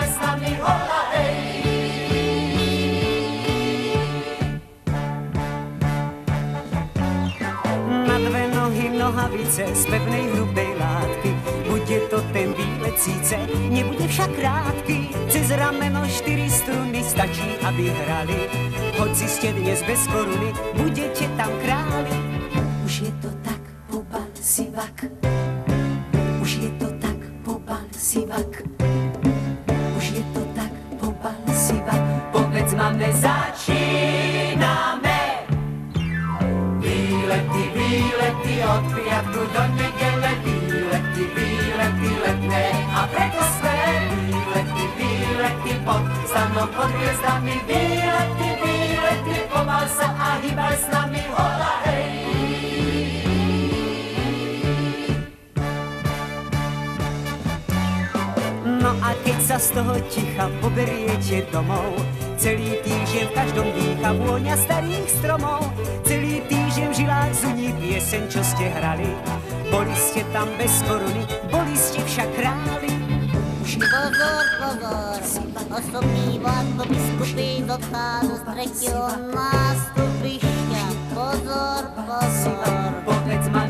s nami hola hej. Na dve nohy nohavice z pevnej hrubej látky, bude to ten výlet síce, nebude však krátky. Cez rameno 4 struny stačí, aby hrali, hoci ste dnes bez koruny, budete tam králi. Už je to tak, pobal si vak. Už je to tak, pobal si vak. Už je to tak, pobal si vak. Povedz mame, začíname. Výlety, výlety od piatku do nedele, výlety, výlety letné a preto sme výlety, výlety pod stanom, pod hviezdami, výlety, výlety, pomal sa a hýbaj s nami hola hej. No a keď sa z toho ticha poberiete domov, celý týždeň v každom dýcha vôňa starých stromov, celý týždeň v žilách zuní pieseň, čo ste hrali. Boli ste tam bez koruny, boli ste však králi. Pozor, pozor, osobný vlak do biskupy odchádza z tretieho nástupišťa. Pozor, pozor. Povedz ma,